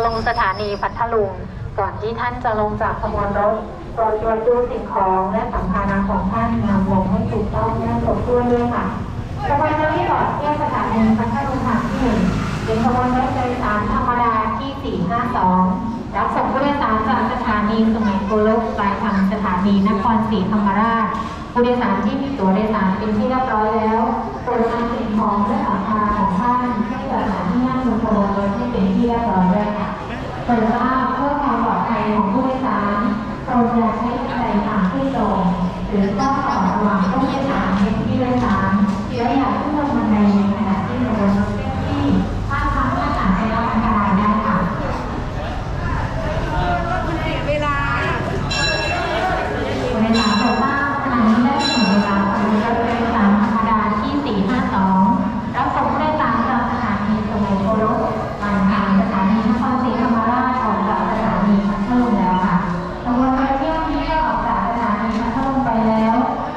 ลงสถานีพัทลุงก่อนที่ท่านจะลงจากขบวนรถโปรดตรวจดูสิ่งของและสัมภาระของท่านนำลงให้ถูกต้องและครบถ้วนด้วยค่ะขบวนรถที่จอดที่สถานีพัทลุงค่ะที่1เป็นขบวนรถโดยสารธรรมดาที่452รับส่งผู้โดยสารจากสถานีสุไหงโกลกปลายทางสถานีนครศรีธรรมราชผู้โดยสารที่มีตั๋วโดยสารเป็นที่เรียบร้อยแล้วโปรดนำสิ่งของและสัมภาระของท่านให้สถานที่นั่งบนขบวนรถให้เป็นที่เรียบร้อยด้วยค่ะโปรดทราบเพื่อความปลอดภัยของผู้โดยสารโปรดอย่าใช้บันไดทางที่ตรงหรือข้อต่อระหว่างผู้โดยสารและผู้โดยสารและอย่าขึ้นลงบันไดในขณะที่อยู่บนรถแท็กซี่ถ้าทำให้อาจได้รับอันตรายได้ค่ะเวลาบอกว่าขณะนี้ได้ถึงเวลาขบวนรถโดยสารธรรมดาที่452รับส่งผู้โดยสารจากสถานีสุไหงโกลกปลายทางสถานีนครศรีธรรมราชออกจากสถานีพัทลุงแล้วค่ะขบวนรถเที่ยวนี้ได้ออกจากสถานีพัทลุงไปแล้ว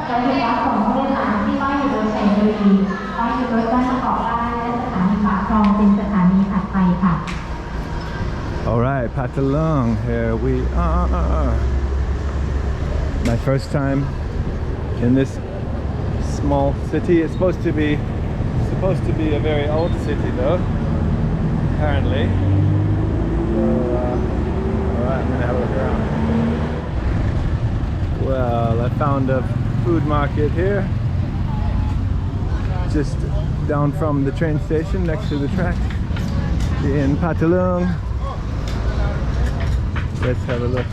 จะหยุดรับส่งผู้โดยสารที่ป้ายหยุดรถแสงบุรีป้ายหยุดรถบ้านประกอบการและสถานีปากคลองเป็นสถานีถัดไปค่ะ Alright, Phattalung, here we are. My first time in this small city. It's supposed to be a very old city though, apparently. So, alright, I'm gonna have a look around. Well, I found a food market here, just down from the train station next to the track in Phattalung. Let's have a look.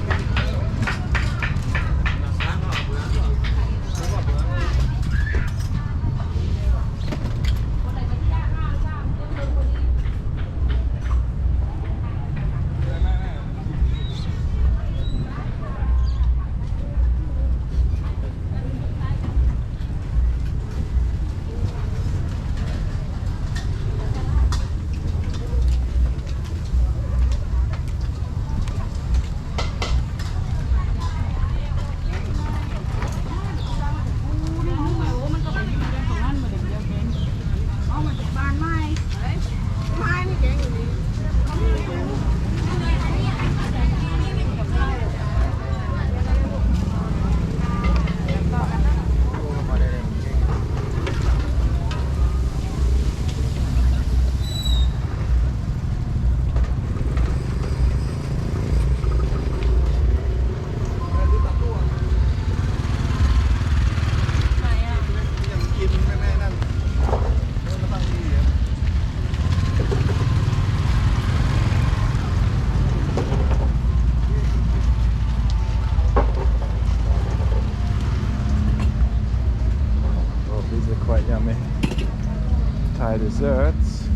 Thai desserts,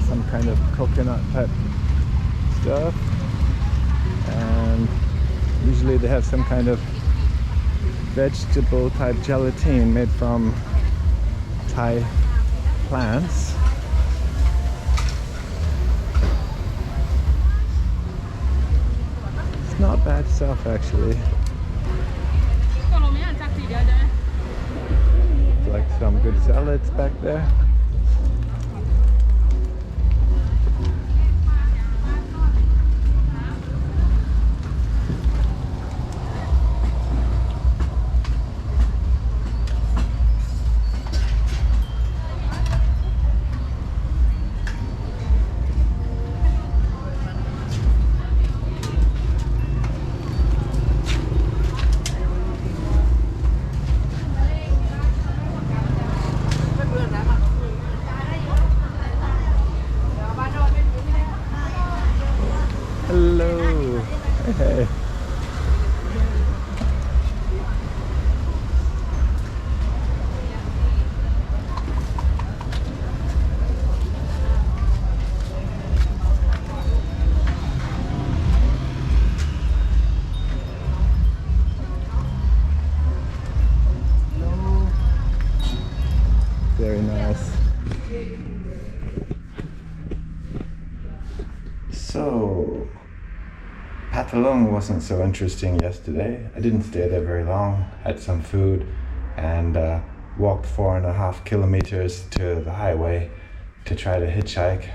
some kind of coconut type stuff, and usually they have some kind of vegetable type gelatine made from Thai plants. It's not bad stuff actually. Like some good salads back there. Hello. Hey. Very nice. So, Phattalung wasn't so interesting yesterday. I didn't stay there very long, had some food, and walked 4.5 kilometers to the highway to try to hitchhike.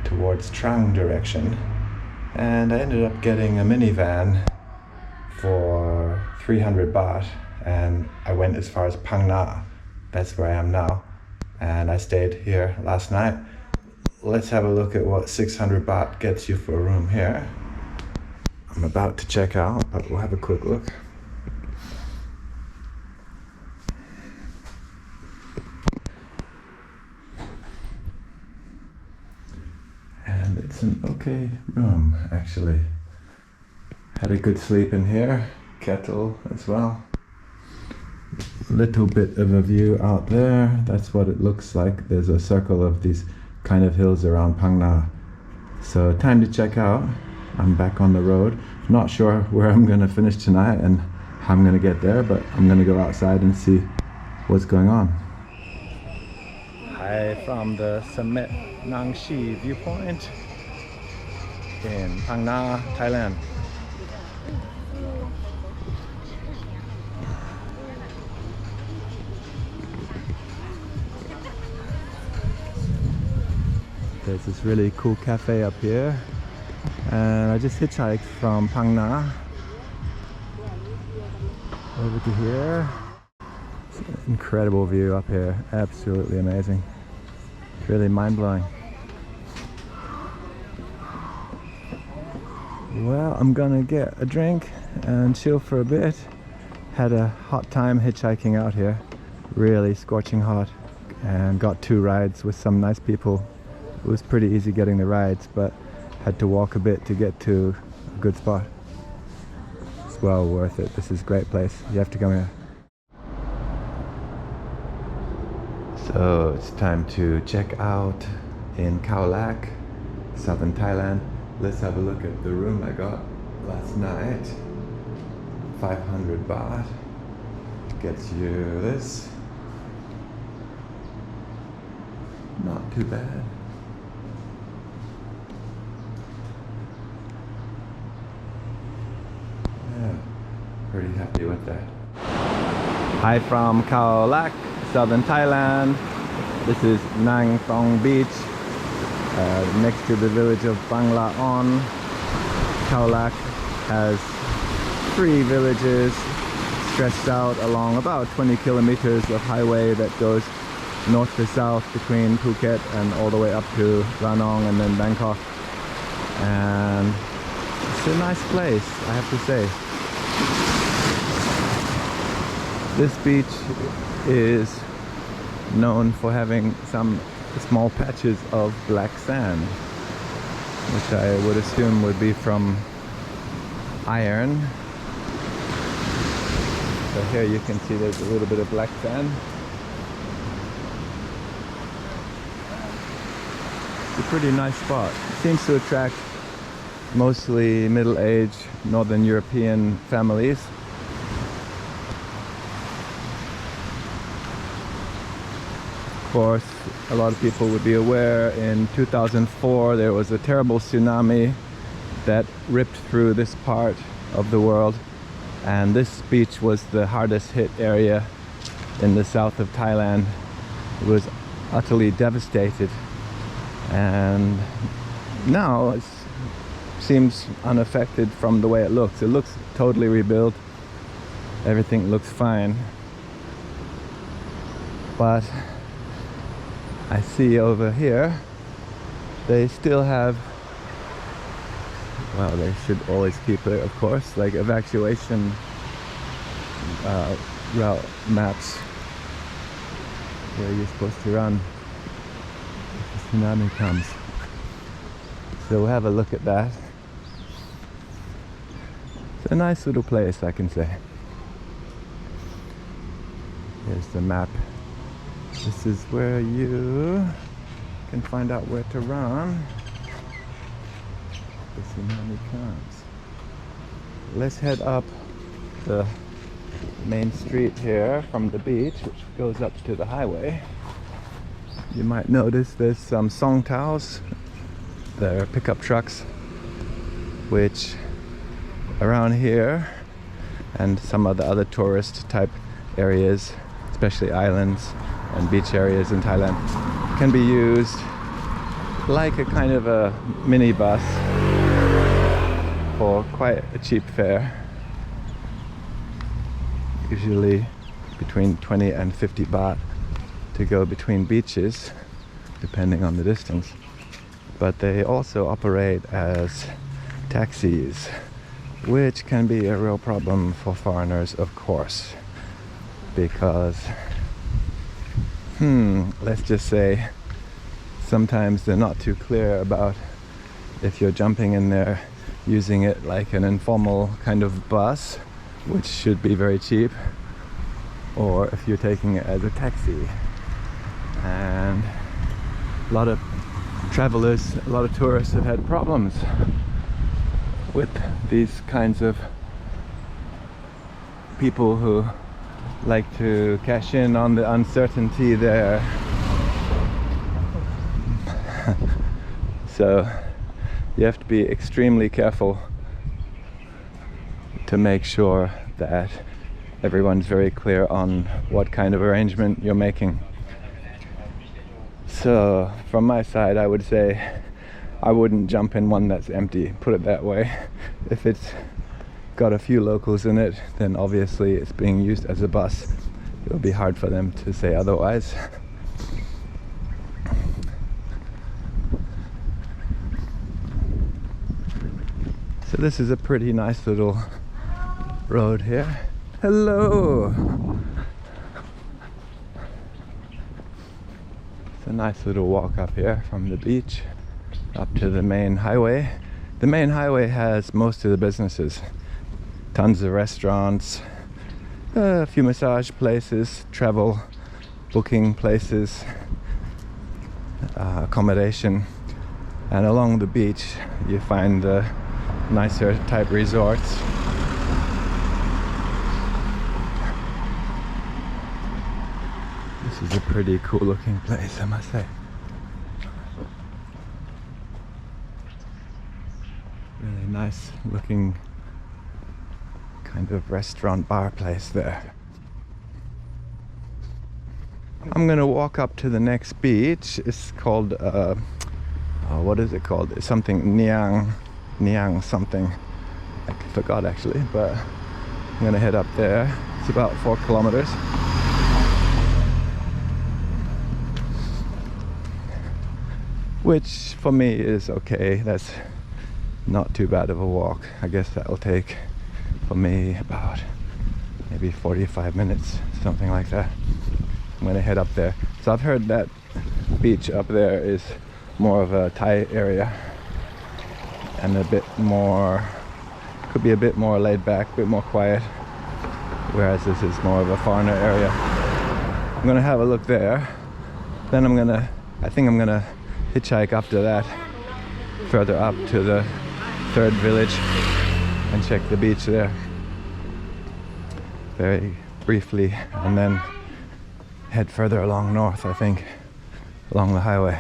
towards Trang direction, and I ended up getting a minivan for 300 baht, and I went as far as Phang Nga. That's where I am now, and I stayed here last night. Let's have a look at what 600 baht gets you for a room here. I'm about to check out, but we'll have a quick look. And it's an okay room, actually. Had a good sleep in here, kettle as well. Little bit of a view out there. That's what it looks like. There's a circle of these kind of hills around Phang Nga. So time to check out. I'm back on the road. Not sure where I'm gonna finish tonight and how I'm gonna get there, but I'm gonna go outside and see what's going on. Hi from the Samet Nangshe Viewpoint in Phang Nga, Thailand. There's this really cool cafe up here, and I just hitchhiked from Phang Nga over to here. It's an incredible view up here, absolutely amazing, really mind-blowing. Well, I'm gonna get a drink and chill for a bit. Had a hot time hitchhiking out here, really scorching hot, and got 2 rides with some nice people. It was pretty easy getting the rides, but had to walk a bit to get to a good spot. It's well worth it. This is a great place. You have to come here. So it's time to check out in Khao Lak, southern Thailand. Let's have a look at the room I got last night. 500 baht gets you this. Not too bad. Yeah, pretty happy with that. Hi from Khao Lak, southern Thailand. This is Nang Thong Beach, next to the village of Phang Nga. Khao Lak has 3 villages stretched out along about 20 kilometers of highway that goes north to south between Phuket and all the way up to Ranong and then Bangkok. And it's a nice place, I have to say. This beach is known for having some small patches of black sand, which I would assume would be from iron. So here you can see there's a little bit of black sand. It's a pretty nice spot. It seems to attract mostly middle-aged Northern European families. Of course, a lot of people would be aware in 2004 there was a terrible tsunami that ripped through this part of the world, and this beach was the hardest hit area in the south of Thailand. It was utterly devastated, and now it seems unaffected from the way it looks. It looks totally rebuilt. Everything looks fine. But I see over here they still have, well, they should always keep it, of course, like evacuation route maps where you're supposed to run if the tsunami comes. So we'll have a look at that. It's a nice little place, I can say. Here's the map. This is where you can find out where to run if the tsunami comes. Let's head up the main street here from the beach, which goes up to the highway. You might notice there's some song taos. There are pickup trucks, which around here and some of the other tourist type areas, especially islands and beach areas in Thailand, can be used like a kind of a mini bus for quite a cheap fare. Usually between 20 and 50 baht to go between beaches, depending on the distance. But they also operate as taxis, which can be a real problem for foreigners, of course, because let's just say sometimes they're not too clear about if you're jumping in there using it like an informal kind of bus, which should be very cheap, or if you're taking it as a taxi. And a lot of travelers, a lot of tourists have had problems with these kinds of people who like to cash in on the uncertainty there. So you have to be extremely careful to make sure that everyone's very clear on what kind of arrangement you're making. So from my side, I would say I wouldn't jump in one that's empty, put it that way. If it's got a few locals in it, then obviously it's being used as a bus. It would be hard for them to say otherwise. So this is a pretty nice little road here. Hello! It's a nice little walk up here from the beach up to the main highway. The main highway has most of the businesses. Tons of restaurants, a few massage places, travel booking places, accommodation. And along the beach you find the nicer type resorts. This is a pretty cool looking place, I must say. Really nice looking kind of restaurant bar place there. I'm gonna walk up to the next beach. It's called what is it called? It's something Niang something. I forgot actually, but I'm gonna head up there. It's about 4 kilometers. Which for me is okay. That's not too bad of a walk. I guess that'll take for me about maybe 45 minutes, something like that. I'm gonna head up there. So I've heard that beach up there is more of a Thai area and a bit more, could be a bit more laid back, a bit more quiet, whereas this is more of a foreigner area. I'm gonna have a look there. Then I think I'm gonna hitchhike after that further up to the third village and check the beach there very briefly, and then head further along north, I think, along the highway.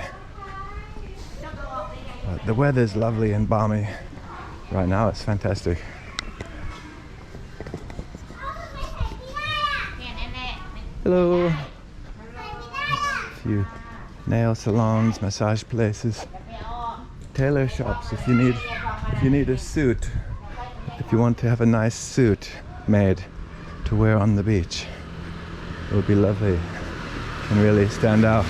But the weather's lovely and balmy right now. It's fantastic. Hello. A few nail salons, massage places, tailor shops. If you need a suit, if you want to have a nice suit made to wear on the beach, it would be lovely. Can really stand out.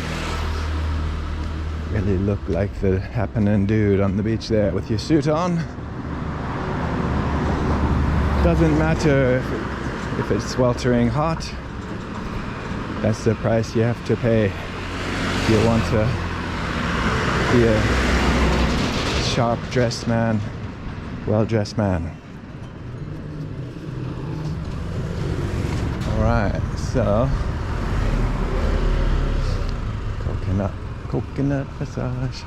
Really look like the happening dude on the beach there with your suit on. Doesn't matter if it's sweltering hot. That's the price you have to pay if you want to be a sharp dressed man, well-dressed man. Alright, so coconut massage.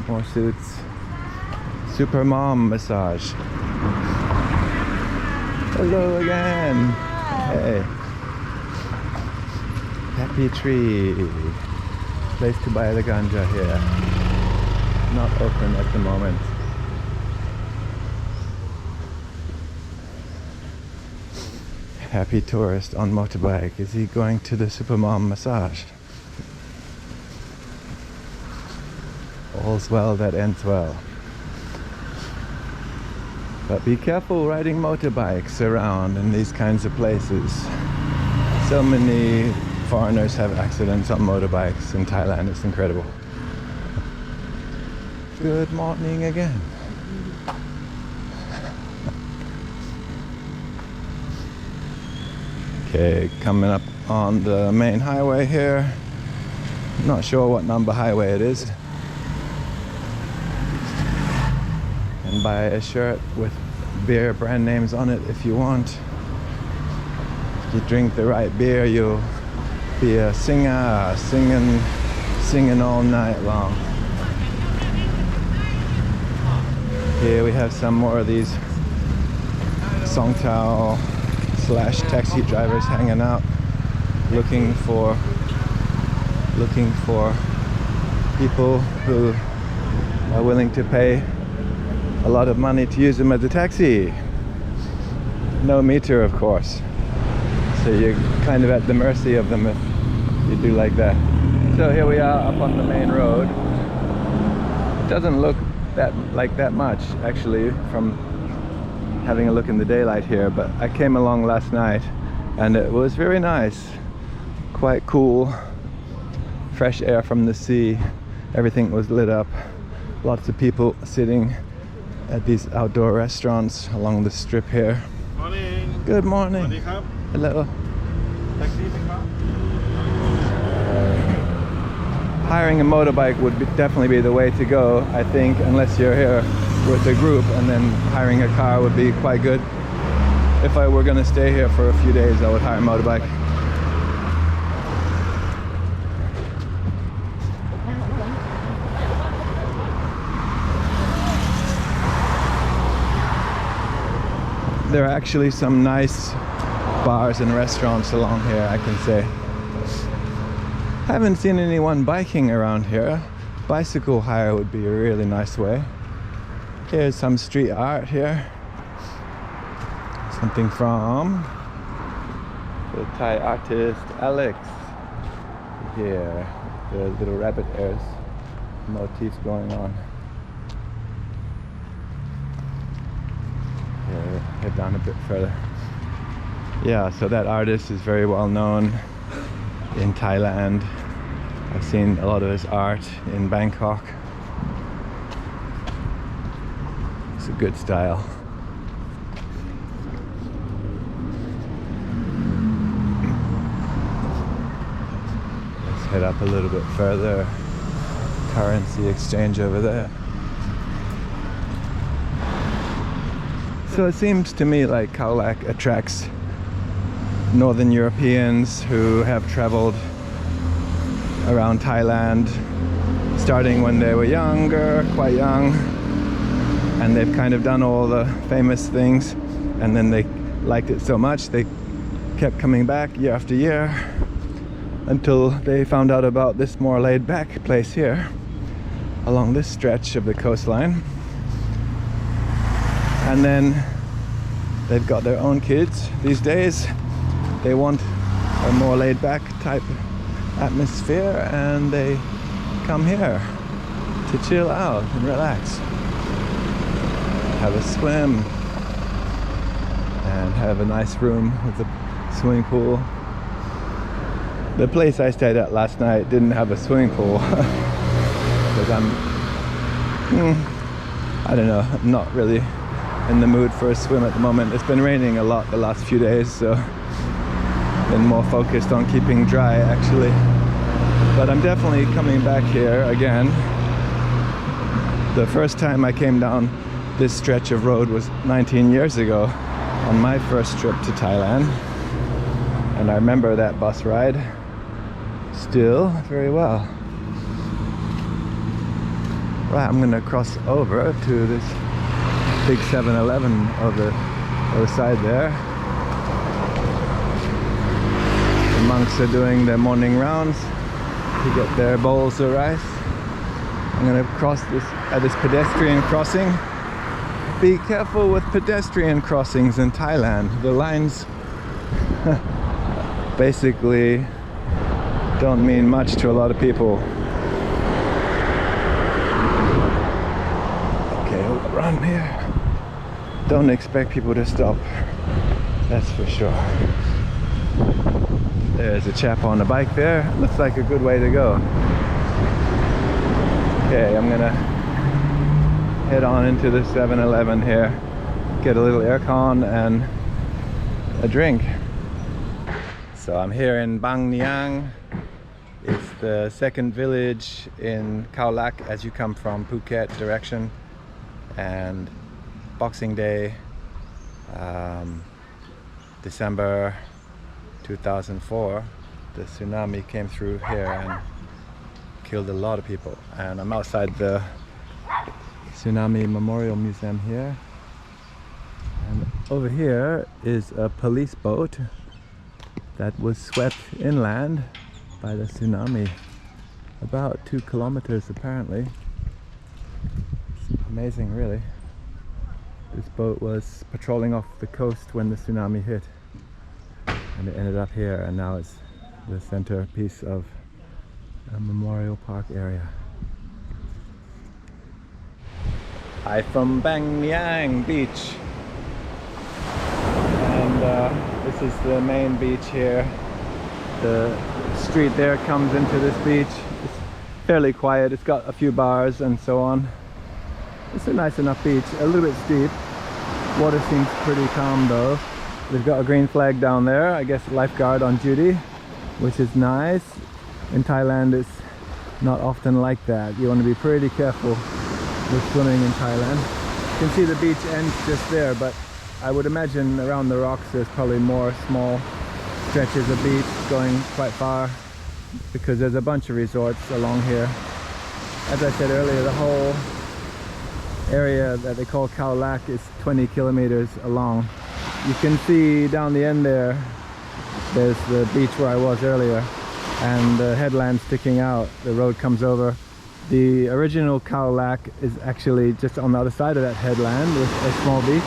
More suits. Super mom massage. Hello again. Hey. Happy Tree. Place to buy the ganja here. Not open at the moment. Happy tourist on motorbike. Is he going to the supermom massage? All's well that ends well. But be careful riding motorbikes around in these kinds of places. So many foreigners have accidents on motorbikes in Thailand. It's incredible. Good morning again. Okay, coming up on the main highway here. Not sure what number highway it is. And buy a shirt with beer brand names on it if you want. If you drink the right beer, you'll be a singer, singing all night long. Here we have some more of these Songtao / taxi drivers hanging out, looking for people who are willing to pay a lot of money to use them as a taxi. No meter, of course. So you're kind of at the mercy of them if you do like that. So here we are up on the main road. It doesn't look like that much actually from having a look in the daylight here, but I came along last night and it was very nice, quite cool, fresh air from the sea, everything was lit up, lots of people sitting at these outdoor restaurants along the strip here. Morning. Good morning. Hello. Hiring a motorbike would definitely be the way to go, I think, unless you're here with a group, and then hiring a car would be quite good. If I were going to stay here for a few days, I would hire a motorbike. There are actually some nice bars and restaurants along here, I can say. I haven't seen anyone biking around here. Bicycle hire would be a really nice way. Here's some street art here. Something from the Thai artist Alex. Here, the little rabbit ears motifs going on. Here, head down a bit further. Yeah, so that artist is very well known in Thailand. I've seen a lot of his art in Bangkok. It's a good style. Let's head up a little bit further. Currency exchange over there. So it seems to me like Khao Lak attracts Northern Europeans who have traveled around Thailand starting when they were younger, quite young, and they've kind of done all the famous things, and then they liked it so much they kept coming back year after year until they found out about this more laid back place here along this stretch of the coastline. And then they've got their own kids these days. They want a more laid back type atmosphere, and they come here to chill out and relax, have a swim, and have a nice room with a swimming pool. The place I stayed at last night didn't have a swimming pool because I don't know, I'm not really in the mood for a swim at the moment. It's been raining a lot the last few days, so been more focused on keeping dry actually. But I'm definitely coming back here again. The first time I came down this stretch of road was 19 years ago on my first trip to Thailand, and I remember that bus ride still very well. Right, I'm gonna cross over to this big 7-Eleven on the other side there. The monks are doing their morning rounds to get their bowls of rice. I'm gonna cross this at this pedestrian crossing. Be careful with pedestrian crossings in Thailand. The lines basically don't mean much to a lot of people. Okay, run here. Don't expect people to stop. That's for sure. There's a chap on a bike there. Looks like a good way to go. Okay, I'm gonna head on into the 7-Eleven here, get a little aircon and a drink. So I'm here in Phang Nga. It's the second village in Khao Lak as you come from Phuket direction. And Boxing Day, December 2004, the tsunami came through here and killed a lot of people. And I'm outside the Tsunami Memorial Museum here. And over here is a police boat that was swept inland by the tsunami. About 2 kilometers apparently. It's amazing, really. This boat was patrolling off the coast when the tsunami hit. And it ended up here, and now it's the centerpiece of a memorial park area. Hi from Phang Nga beach. And this is the main beach here. The street there comes into this beach. It's fairly quiet. It's got a few bars and so on. It's a nice enough beach, a little bit steep. Water seems pretty calm though. They've got a green flag down there, I guess lifeguard on duty, which is nice. In Thailand it's not often like that. You want to be pretty careful with swimming in Thailand. You can see the beach ends just there, but I would imagine around the rocks there's probably more small stretches of beach going quite far, because there's a bunch of resorts along here. As I said earlier, the whole area that they call Khao Lak is 20 kilometers along. You can see down the end there's the beach where I was earlier, and the headland sticking out. The road comes over. The original Khao Lak is actually just on the other side of that headland with a small beach.